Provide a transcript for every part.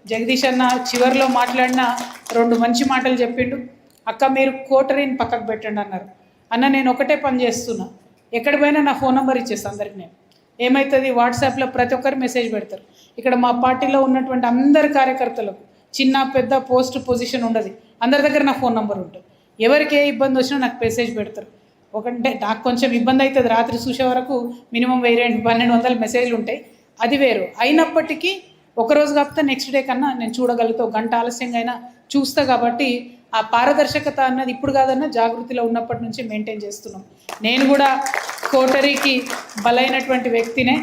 జగదీష్ అన్న చివరిలో మాట్లాడిన 2 మంచి మాటలు చెప్పిండు. అక్క మీరు కోటరీని పక్కకు పెట్టండి అన్నారు. అన్న నేను ఒకటే పని చేస్తున్నా, ఎక్కడ పోయినా నా ఫోన్ నెంబర్ ఇచ్చేస్తాను అందరికి. నేను ఏమవుతుంది, వాట్సాప్లో ప్రతి ఒక్కరు మెసేజ్ పెడతారు. ఇక్కడ మా పార్టీలో ఉన్నటువంటి అందరి కార్యకర్తలకు చిన్న పెద్ద పోస్ట్ పొజిషన్ ఉండదు, అందరి దగ్గర నా ఫోన్ నెంబర్ ఉంటుంది. ఎవరికి ఏ ఇబ్బంది వచ్చినా నాకు మెసేజ్ పెడతారు. ఒకంటే నాకు కొంచెం ఇబ్బంది అవుతుంది, రాత్రి చూసే వరకు మినిమం 1000-1200 మెసేజ్లు ఉంటాయి, అది వేరు. అయినప్పటికీ ఒకరోజు కాకపోతే నెక్స్ట్ డే కన్నా నేను చూడగలుగుతా, గంట ఆలస్యంగా అయినా చూస్తా. కాబట్టి ఆ పారదర్శకత అన్నది ఇప్పుడు కాదన్నా జాగృతిలో ఉన్నప్పటి నుంచి మెయింటైన్ చేస్తున్నాం. నేను కూడా కోటరీకి బలైనటువంటి వ్యక్తినే,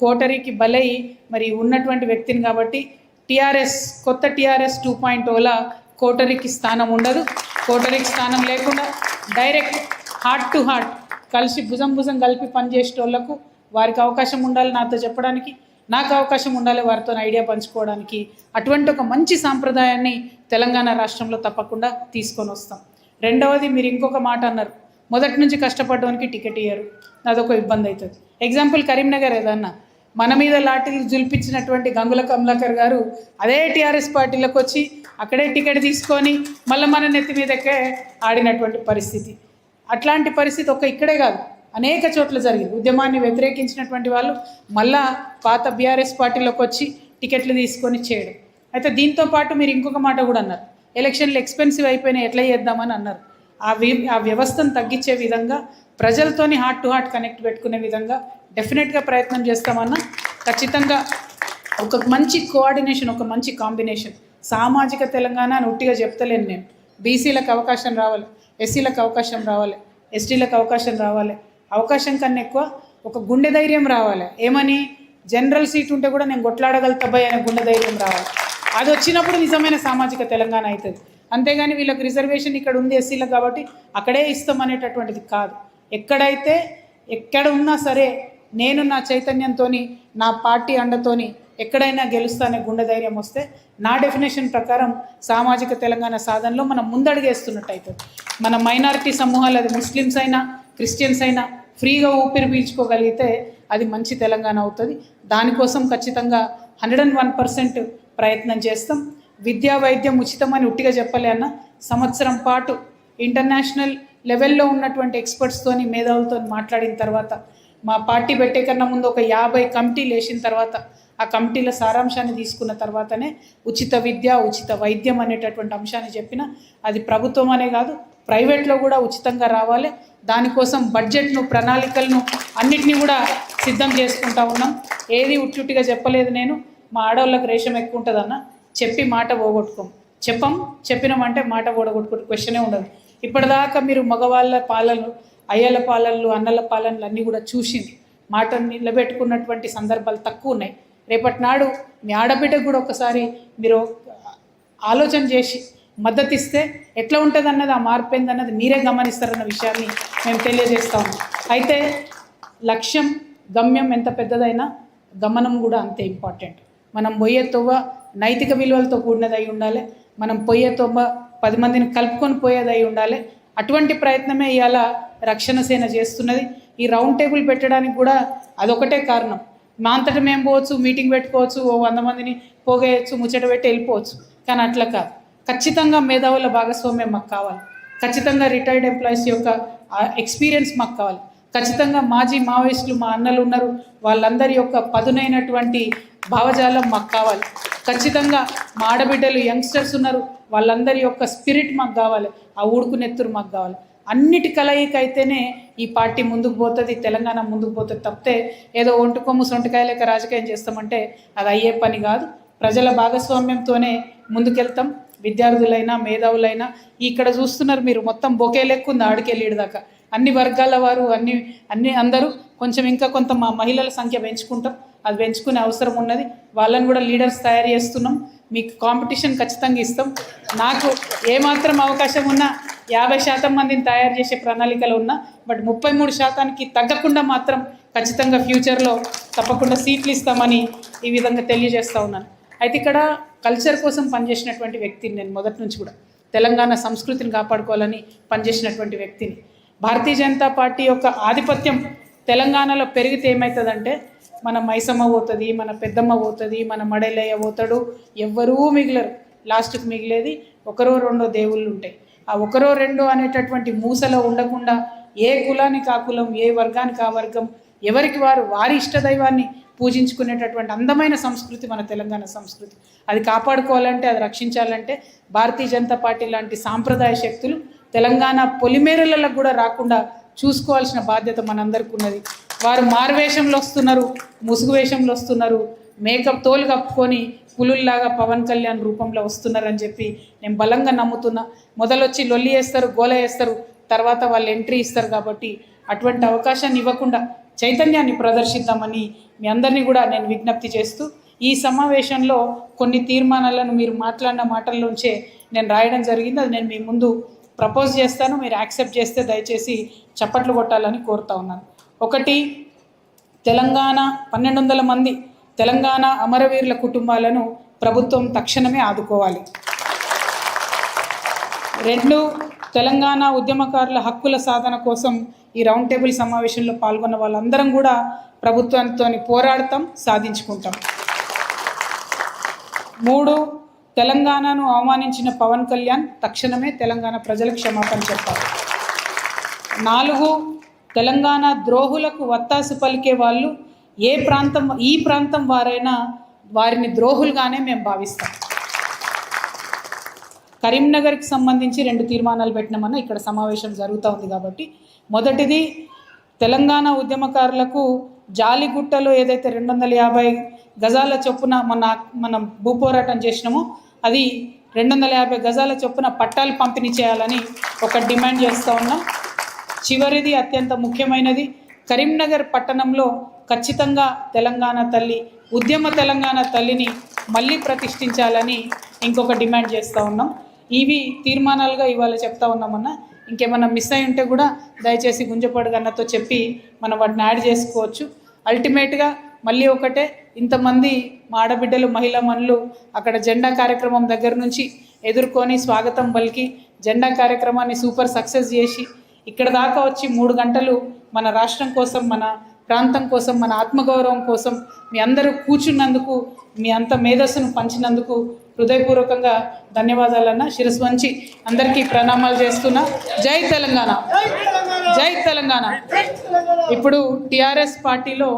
కోటరీకి బలై మరి ఉన్నటువంటి వ్యక్తిని. కాబట్టి టీఆర్ఎస్ కొత్త టీఆర్ఎస్ 2.0లా కోటరీకి స్థానం ఉండదు. కోటరీకి స్థానం లేకుండా డైరెక్ట్ హార్ట్ టు హార్ట్ కలిసి భుజం కలిపి పనిచేసేటోళ్లకు వారికి అవకాశం ఉండాలి, నాతో చెప్పడానికి నాకు అవకాశం ఉండాలి, వారితో ఐడియా పంచుకోవడానికి. అటువంటి ఒక మంచి సాంప్రదాయాన్ని తెలంగాణ రాష్ట్రంలో తప్పకుండా తీసుకొని వస్తాం. రెండవది, మీరు ఇంకొక మాట అన్నారు, మొదటి నుంచి కష్టపడడానికి టికెట్ ఇయ్యరు, అదొక ఇబ్బంది అవుతుంది. ఎగ్జాంపుల్ కరీంనగర్ ఏదన్నా మన మీద లాఠీలు జుల్పించినటువంటి గంగుల కమలాకర్ గారు అదే టీఆర్ఎస్ పార్టీలోకి వచ్చి అక్కడే టికెట్ తీసుకొని మళ్ళీ మన నెత్తి మీదకే ఆడినటువంటి పరిస్థితి. అట్లాంటి పరిస్థితి ఇక్కడే కాదు, అనేక చోట్ల జరిగింది. ఉద్యమాన్ని వ్యతిరేకించినటువంటి వాళ్ళు మళ్ళా పాత బీఆర్ఎస్ పార్టీలోకి వచ్చి టికెట్లు తీసుకొని చేయడం. అయితే దీంతో పాటు మీరు ఇంకొక మాట కూడా అన్నారు, ఎలక్షన్లు ఎక్స్పెన్సివ్ అయిపోయినాయి ఎట్లా చేద్దామని అన్నారు. ఆ వ్యవస్థను తగ్గించే విధంగా, ప్రజలతోని హార్ట్ టు హార్ట్ కనెక్ట్ పెట్టుకునే విధంగా డెఫినెట్గా ప్రయత్నం చేస్తామన్నా. ఖచ్చితంగా ఒక మంచి కోఆర్డినేషన్, ఒక మంచి కాంబినేషన్. సామాజిక తెలంగాణ అని ఉట్టిగా చెప్తలేను నేను. బీసీలకు అవకాశం రావాలి, ఎస్సీలకు అవకాశం రావాలి, ఎస్టీలకు అవకాశం రావాలి. అవకాశం కన్నా ఎక్కువ ఒక గుండె ధైర్యం రావాలి. ఏమని, జనరల్ సీట్ ఉంటే కూడా నేను కొట్లాడగలుగుతాబాయ్ అనే గుండె ధైర్యం రావాలి. అది వచ్చినప్పుడు నిజమైన సామాజిక తెలంగాణ అవుతుంది. అంతేగాని వీళ్ళకి రిజర్వేషన్ ఇక్కడ ఉంది ఎస్సీలకు కాబట్టి అక్కడే ఇస్తాం అనేటటువంటిది కాదు. ఎక్కడ ఉన్నా సరే నేను నా చైతన్యంతో, నా పార్టీ అండతోని ఎక్కడైనా గెలుస్తానే గుండె ధైర్యం వస్తే నా డెఫినేషన్ ప్రకారం సామాజిక తెలంగాణ సాధనలో మనం ముందడుగేస్తున్నట్టు అవుతుంది. మన మైనారిటీ సమూహాలు, అది ముస్లిమ్స్ అయినా క్రిస్టియన్స్ అయినా ఫ్రీగా ఊపిరి పీల్చుకోగలిగితే అది మంచి తెలంగాణ అవుతుంది. దానికోసం ఖచ్చితంగా 101% ప్రయత్నం చేస్తాం. విద్యా వైద్యం ఉచితమని ఉట్టిగా చెప్పలే అన్న, సంవత్సరం పాటు ఇంటర్నేషనల్ లెవెల్లో ఉన్నటువంటి ఎక్స్పర్ట్స్తోని, మేధావులతో మాట్లాడిన తర్వాత, మా పార్టీ పెట్టే కన్నా ముందు ఒక 50 కమిటీలు వేసిన తర్వాత, ఆ కమిటీల సారాంశాన్ని తీసుకున్న తర్వాతనే ఉచిత విద్య, ఉచిత వైద్యం అనేటటువంటి అంశాన్ని చెప్పిన. అది ప్రభుత్వం అనే కాదు, ప్రైవేట్లో కూడా ఉచితంగా రావాలి. దానికోసం బడ్జెట్ను, ప్రణాళికలను అన్నిటినీ కూడా సిద్ధం చేసుకుంటా ఉన్నాం. ఏది ఉట్టుగా చెప్పలేదు నేను. మా ఆడవాళ్ళకి రేషం ఎక్కువ ఉంటుందన్న, చెప్పి మాట పోగొట్టుకోం. చెప్పినామంటే మాట పోగొట్టుకుంటే క్వశ్చనే ఉండదు. ఇప్పటిదాకా మీరు మగవాళ్ళ పాలనలు, అయ్యల పాలనలు, అన్నల పాలనలు అన్నీ కూడా చూసింది. మాటను నిలబెట్టుకున్నటువంటి సందర్భాలు తక్కువ ఉన్నాయి. రేపటి నాడు మీ ఆడబిడ్డకు కూడా ఒకసారి మీరు ఆలోచన చేసి మద్దతు ఇస్తే ఎట్లా ఉంటుంది అన్నది, ఆ మార్పు ఏందన్నది మీరే గమనిస్తారన్న విషయాన్ని మేము తెలియజేస్తాము. అయితే లక్ష్యం, గమ్యం ఎంత పెద్దదైనా గమనం కూడా అంతే ఇంపార్టెంట్. మనం పోయే తొవ్వ నైతిక విలువలతో కూడినది అయి ఉండాలి. మనం పోయే తొవ్వ 10 మందిని కలుపుకొని పోయేది అయి ఉండాలి. అటువంటి ప్రయత్నమే ఇవాళ రక్షణ సేన చేస్తున్నది. ఈ రౌండ్ టేబుల్ పెట్టడానికి కూడా అదొకటే కారణం. మా అంతటా మేము పోవచ్చు, మీటింగ్ పెట్టుకోవచ్చు, 100 మందిని పోగేయచ్చు, ముచ్చట పెట్టి వెళ్ళిపోవచ్చు. కానీ అట్లా కాదు. ఖచ్చితంగా మేధావుల భాగస్వామ్యం మాకు కావాలి. ఖచ్చితంగా రిటైర్డ్ ఎంప్లాయీస్ యొక్క ఎక్స్పీరియన్స్ మాకు కావాలి. ఖచ్చితంగా మాజీ మావోయిస్టులు మా అన్నలు ఉన్నారు, వాళ్ళందరి యొక్క పదునైనటువంటి భావజాలం మాకు కావాలి. ఖచ్చితంగా మా ఆడబిడ్డలు యంగ్స్టర్స్ ఉన్నారు, వాళ్ళందరి యొక్క స్పిరిట్ మాకు కావాలి. ఆ ఊడుకునెత్తురు మాకు కావాలి. అన్నిటి కలయిక అయితేనే ఈ పార్టీ ముందుకు పోతుంది, తెలంగాణ ముందుకు పోతుంది. తప్పితే ఏదో ఒంటుకొమ్ము సొంటికాయ లెక్క రాజకీయం చేస్తామంటే అది అయ్యే పని కాదు. ప్రజల భాగస్వామ్యంతోనే ముందుకెళ్తాం. విద్యార్థులైనా, మేధావులైనా ఇక్కడ చూస్తున్నారు మీరు, మొత్తం బొకే లెక్క ఉంది ఆడికెళ్ళేడు దాకా. అన్ని వర్గాల వారు, అందరూ కొంచెం ఇంకా కొంత మా మహిళల సంఖ్య పెంచుకుంటాం. అది పెంచుకునే అవసరం ఉన్నది. వాళ్ళని కూడా లీడర్స్ తయారు చేస్తున్నాం. మీకు కాంపిటీషన్ ఖచ్చితంగా ఇస్తాం. నాకు ఏమాత్రం అవకాశం ఉన్నా 50% మందిని తయారు చేసే ప్రణాళికలు ఉన్నా, బట్ 33%కి తగ్గకుండా మాత్రం ఖచ్చితంగా ఫ్యూచర్లో తప్పకుండా సీట్లు ఇస్తామని ఈ విధంగా తెలియజేస్తూ ఉన్నాను. అయితే ఇక్కడ కల్చర్ కోసం పనిచేసినటువంటి వ్యక్తిని నేను మొదటి నుంచి కూడా. తెలంగాణ సంస్కృతిని కాపాడుకోవాలని పనిచేసినటువంటి వ్యక్తిని. భారతీయ జనతా పార్టీ యొక్క ఆధిపత్యం తెలంగాణలో పెరిగితే ఏమవుతుందంటే మన మైసమ్మ పోతుంది, మన పెద్దమ్మ పోతుంది, మన మడలయ్య పోతాడు, ఎవ్వరూ మిగిలరు. లాస్ట్కి మిగిలేది ఒకరో రెండో దేవుళ్ళు ఉంటాయి. ఆ ఒకరో రెండో అనేటటువంటి మూసలో ఉండకుండా ఏ కులానికి ఆ కులం, ఏ వర్గానికి ఆ వర్గం, ఎవరికి వారు వారి ఇష్టదైవాన్ని పూజించుకునేటటువంటి అందమైన సంస్కృతి మన తెలంగాణ సంస్కృతి. అది కాపాడుకోవాలంటే, అది రక్షించాలంటే భారతీయ జనతా పార్టీ లాంటి సాంప్రదాయ శక్తులు తెలంగాణ పొలిమేరలకు కూడా రాకుండా చూసుకోవాల్సిన బాధ్యత మనందరికీ ఉన్నది. వారు మారువేషంలో వస్తున్నారు, ముసుగు వేషంలో వస్తున్నారు, మేకప్ తోలు కప్పుకొని పులుల్లాగా పవన్ కళ్యాణ్ రూపంలో వస్తున్నారని చెప్పి నేను బలంగా నమ్ముతున్నా. మొదలొచ్చి లొల్లి వేస్తారు, గోల వేస్తారు, తర్వాత వాళ్ళు ఎంట్రీ ఇస్తారు. కాబట్టి అటువంటి అవకాశాన్ని ఇవ్వకుండా చైతన్యాన్ని ప్రదర్శిద్దామని మీ అందరినీ కూడా నేను విజ్ఞప్తి చేస్తూ, ఈ సమావేశంలో కొన్ని తీర్మానాలను మీరు మాట్లాడిన మాటల్లోంచే నేను రాయడం జరిగింది. అది నేను మీ ముందు ప్రపోజ్ చేస్తాను. మీరు యాక్సెప్ట్ చేస్తే దయచేసి చప్పట్లు కొట్టాలని కోరుతా ఉన్నాను. ఒకటి, తెలంగాణ 1200 మంది తెలంగాణ అమరవీరుల కుటుంబాలను ప్రభుత్వం తక్షణమే ఆదుకోవాలి. 2, తెలంగాణ ఉద్యమకారుల హక్కుల సాధన కోసం ఈ రౌండ్ టేబుల్ సమావేశంలో పాల్గొన్న వాళ్ళందరం కూడా ప్రభుత్వంతో పోరాడతాం, సాధించుకుంటాం. 3, తెలంగాణను అవమానించిన పవన్ కళ్యాణ్ తక్షణమే తెలంగాణ ప్రజలకు క్షమాపణ చెప్పాలి. 4, తెలంగాణ ద్రోహులకు వత్తాసు పలికే వాళ్ళు ఈ ప్రాంతం వారైనా వారిని ద్రోహులుగానే మేము భావిస్తాం. కరీంనగర్కి సంబంధించి 2 తీర్మానాలు పెట్టినామన్నా ఇక్కడ సమావేశం జరుగుతూ ఉంది. కాబట్టి మొదటిది, తెలంగాణ ఉద్యమకారులకు జాలిగుట్టలో ఏదైతే 250 గజాల చొప్పున మనం భూపోరాటం చేసినామో అది 250 గజాల చొప్పున పట్టాలు పంపిణీ చేయాలని ఒక డిమాండ్ చేస్తూ ఉన్నాం. చివరిది, అత్యంత ముఖ్యమైనది, కరీంనగర్ పట్టణంలో ఖచ్చితంగా తెలంగాణ తల్లి, ఉద్యమ తెలంగాణ తల్లిని మళ్ళీ ప్రతిష్ఠించాలని ఇంకొక డిమాండ్ చేస్తూ ఉన్నాం. ఇవి తీర్మానాలుగా ఇవాళ చెప్తా ఉన్నామన్నా. ఇంకేమన్నా మిస్ అయి ఉంటే కూడా దయచేసి గుంజపాడు గన్నతో చెప్పి మనం వాటిని యాడ్ చేసుకోవచ్చు. అల్టిమేట్గా మళ్ళీ ఒకటే, ఇంతమంది మా ఆడబిడ్డలు, మహిళా మనులు అక్కడ జెండా కార్యక్రమం దగ్గర నుంచి ఎదుర్కొని స్వాగతం పలికి జెండా కార్యక్రమాన్ని సూపర్ సక్సెస్ చేసి ఇక్కడ దాకా వచ్చి 3 గంటలు మన రాష్ట్రం కోసం, మన ప్రాంతం కోసం, మన ఆత్మగౌరవం కోసం మీ అందరూ కూర్చున్నందుకు, మీ అంత మేధస్సును పంచినందుకు హృదయపూర్వకంగా ధన్యవాదాలన్నా. శిరస్సు వంచి అందరికీ ప్రణామాలు చేస్తున్నా. జై తెలంగాణ, జై తెలంగాణ. ఇప్పుడు టీఆర్ఎస్ పార్టీలో